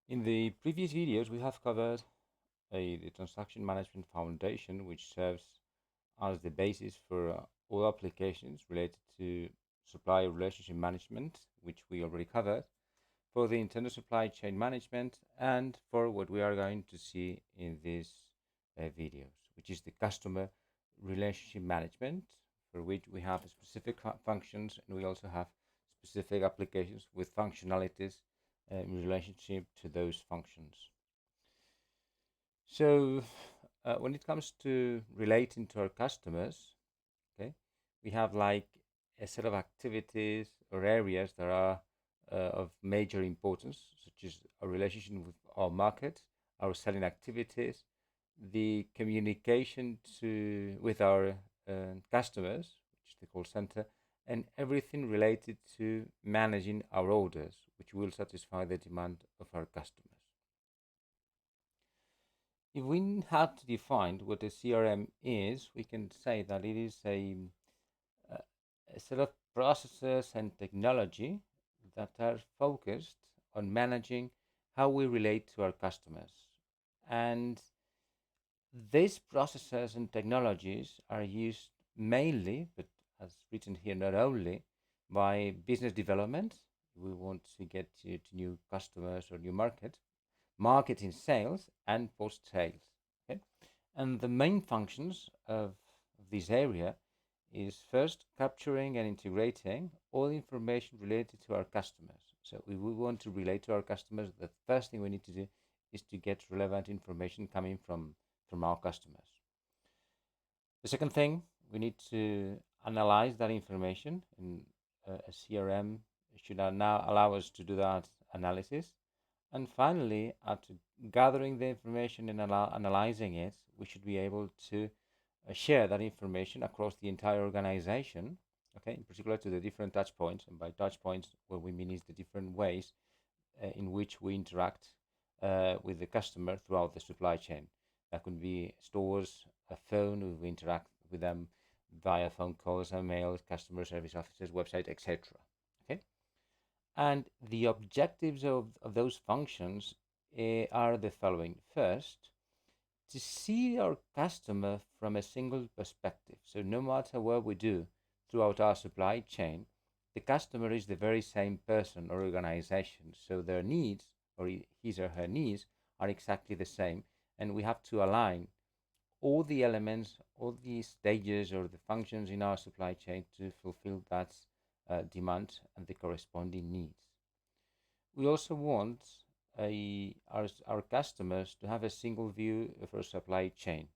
In the previous videos, we have covered the Transaction Management Foundation, which serves as the basis for all applications related to supplier relationship management, which we already covered, for the internal supply chain management, and for what we are going to see in these videos, which is the customer relationship management, for which we have specific functions and we also have specific applications with functionalities in relationship to those functions. So, when it comes to relating to our customers, okay, we have like a set of activities or areas that are of major importance, such as our relationship with our market, our selling activities, the communication to with our customers, which is the call center, and everything related to managing our orders, which will satisfy the demand of our customers. If we had to define what a CRM is, we can say that it is uh, a set of processes and technology that are focused on managing how we relate to our customers. And these processes and technologies are used mainly, but as written here, not only by business development. We want to get to new customers or new markets, marketing, sales, and post sales. Okay, and the main functions of this area is first capturing and integrating all information related to our customers. So we want to relate to our customers. The first thing we need to do is to get relevant information coming from our customers. The second thing, we need to analyze that information, and a CRM should now allow us to do that analysis. And finally, after gathering the information and analyzing it, we should be able to share that information across the entire organization, okay, in particular to the different touch points. And by touch points, what we mean is the different ways in which we interact with the customer throughout the supply chain. That could be stores, a phone, we interact with them via phone calls, emails, customer service offices, website, etc. Okay, and the objectives of those functions are the following. First, to see our customer from a single perspective. So no matter what we do throughout our supply chain, the customer is the very same person or organization. So their needs or his or her needs are exactly the same. And we have to align all the elements, all the stages or the functions in our supply chain to fulfill that demand and the corresponding needs. We also want our customers to have a single view of our supply chain,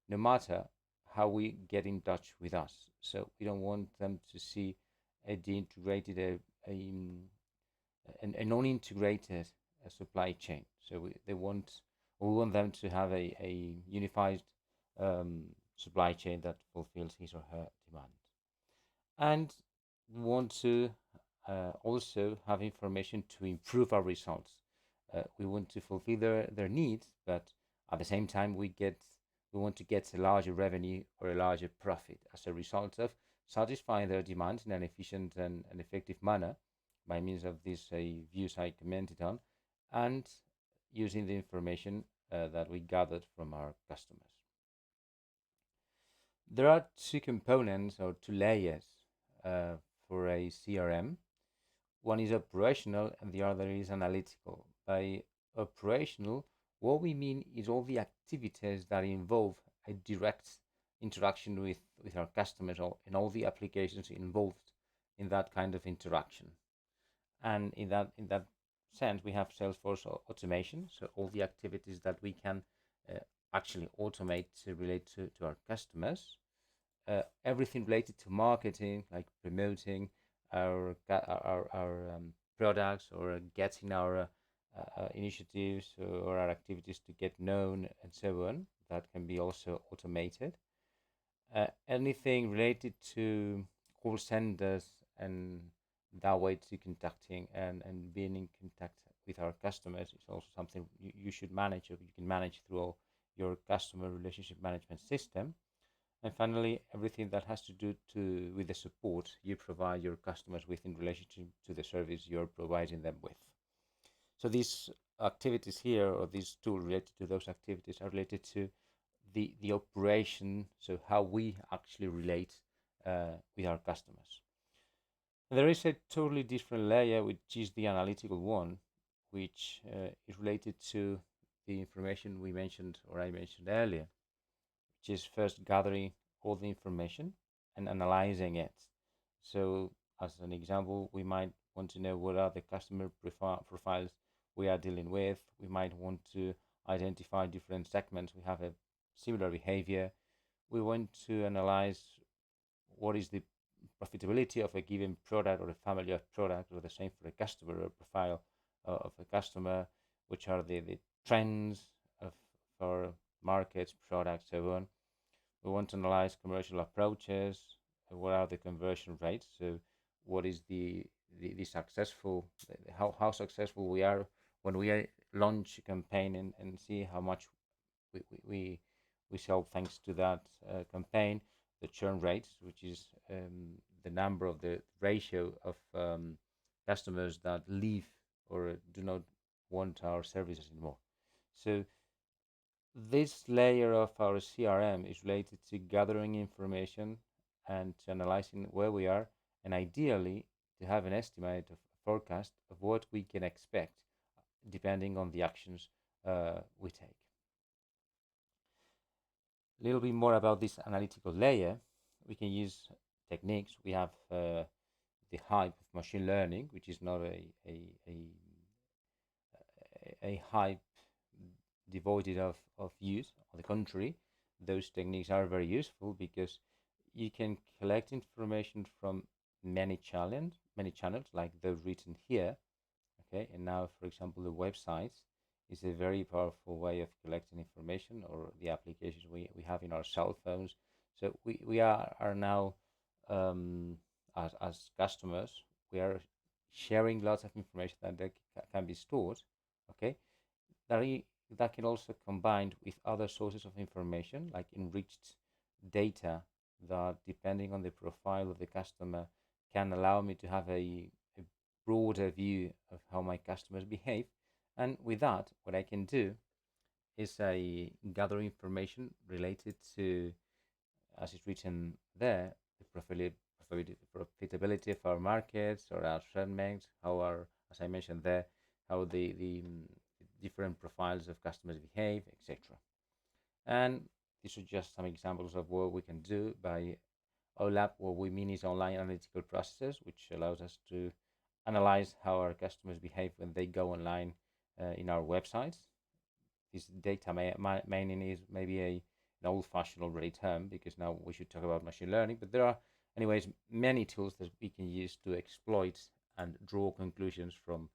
no matter how we get in touch with us. So we don't want them to see a de-integrated, a non-integrated supply chain. So we want them to have a unified supply chain that fulfills his or her demand. And we want to also have information to improve our results. We want to fulfill their needs, but at the same time, we want to get a larger revenue or a larger profit as a result of satisfying their demands in an efficient and effective manner by means of these views I commented on, and using the information that we gathered from our customers. There are two components or two layers uh, for a CRM. One is operational and the other is analytical. By operational, what we mean is all the activities that involve a direct interaction with our customers and all the applications involved in that kind of interaction. And in that sense, we have Salesforce automation. So all the activities that we can uh, actually automate to relate to our customers. Everything related to marketing, like promoting our products or getting our initiatives or our activities to get known and so on. That can be also automated. Anything related to call centers and that way to contacting and being in contact with our customers is also something you should manage or you can manage through your customer relationship management system. And finally, everything that has to do with the support you provide your customers with in relation to the service you're providing them with. So these activities here, or these tools related to those activities, are related to the operation, so how we actually relate with our customers. And there is a totally different layer, which is the analytical one, which is related to the information we mentioned, or I mentioned earlier, which is first gathering all the information and analyzing it. So, as an example, we might want to know what are the customer profiles we are dealing with. We might want to identify different segments. We have a similar behavior. We want to analyze what is the profitability of a given product or a family of products, or the same for a customer or profile of a customer, which are the trends of our markets, products, so on. We want to analyze commercial approaches. What are the conversion rates? So, what is the successful, how successful we are when we launch a campaign, and see how much we, we, we we sell thanks to that campaign. The churn rates, which is the number of the ratio of customers that leave or do not want our services anymore. So this layer of our CRM is related to gathering information and to analyzing where we are, and ideally to have an estimate of forecast of what we can expect depending on the actions we take. A little bit more about this analytical layer. We can use techniques. We have the hype of machine learning, which is not a hype devoid of use. On the contrary, those techniques are very useful because you can collect information from many channels like those written here. Okay, and now, for example, the websites is a very powerful way of collecting information, or the applications we have in our cell phones. So we are now, as customers, we are sharing lots of information that can be stored. Okay, that, that can also combined with other sources of information like enriched data that, depending on the profile of the customer, can allow me to have a broader view of how my customers behave. And with that, what I can do is I gather information related to, as it's written there, the profitability of our markets or our segments, how our, as I mentioned there, how the different profiles of customers behave, etc. And these are just some examples of what we can do by OLAP. What we mean is online analytical processes, which allows us to analyze how our customers behave when they go online in our websites. This data mining is maybe an old-fashioned already term, because now we should talk about machine learning, but there are anyways many tools that we can use to exploit and draw conclusions from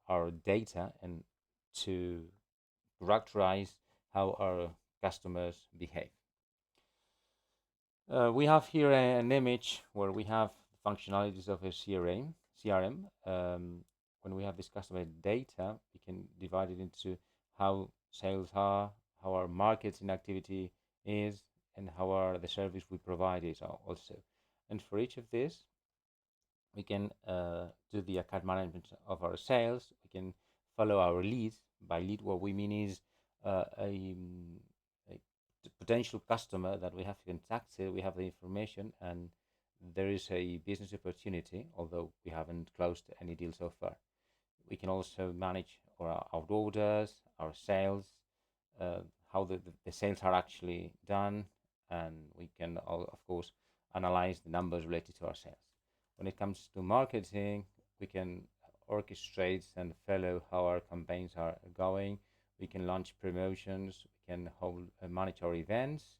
our data, and to characterize how our customers behave. We have here an image where we have functionalities of a CRM. When we have this customer data, we can divide it into how sales are, how our marketing activity is, and how our the service we provide is also. And for each of these, we can do the account management of our sales. We can follow our leads. By lead, what we mean is a potential customer that we have contacted. We have the information, and there is a business opportunity, although we haven't closed any deal so far. We can also manage our orders, our sales, how the sales are actually done, and we can, of course, analyze the numbers related to our sales. When it comes to marketing, we can orchestrate and follow how our campaigns are going. We can launch promotions. We can manage our events.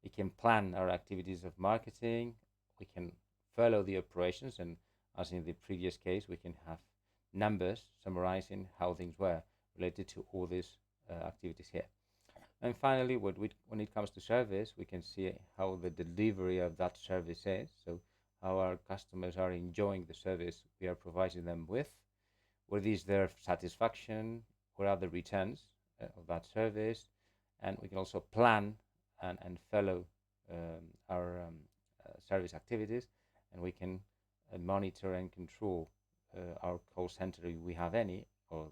We can plan our activities of marketing. We can follow the operations, and as in the previous case, we can have numbers summarizing how things were related to all these activities here. And finally, when it comes to service, we can see how the delivery of that service is. So how our customers are enjoying the service we are providing them with. What is their satisfaction? What are the returns of that service? And we can also plan and follow our service activities, and we can monitor and control our call center if we have any, or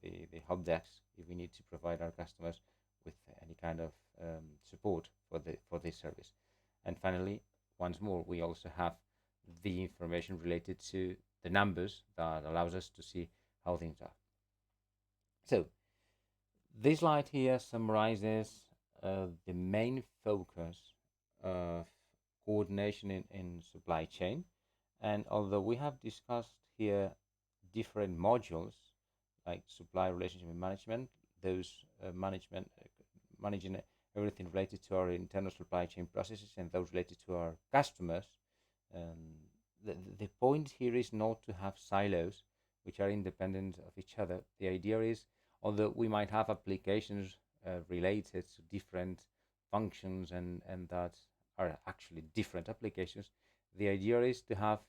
the help desk if we need to provide our customers with any kind of support for this service. And finally, once more, we also have the information related to the numbers that allows us to see how things are. So this slide here summarizes the main focus of coordination in supply chain. And although we have discussed here different modules like supply relationship management, those managing everything related to our internal supply chain processes and those related to our customers, the point here is not to have silos which are independent of each other. The idea is, although we might have applications related to different functions and that are actually different applications, the idea is to have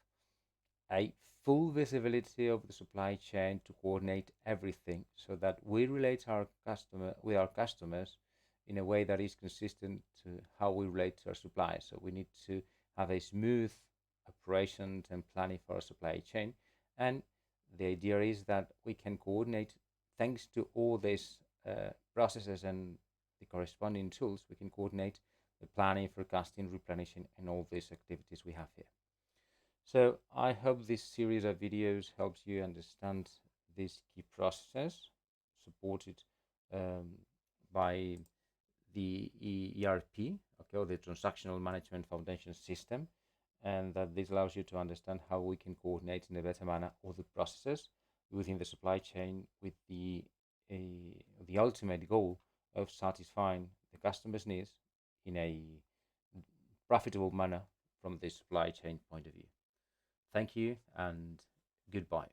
a full visibility of the supply chain to coordinate everything so that we relate our customer with our customers in a way that is consistent to how we relate to our suppliers. So we need to have a smooth operation and planning for our supply chain. And the idea is that we can coordinate, thanks to all these processes and the corresponding tools, we can coordinate the planning, forecasting, replenishing, and all these activities we have here. So I hope this series of videos helps you understand these key processes supported by the ERP, okay, or the Transactional Management Foundation System, and that this allows you to understand how we can coordinate in a better manner all the processes within the supply chain with the ultimate goal of satisfying the customer's needs in a profitable manner from the supply chain point of view. Thank you and goodbye.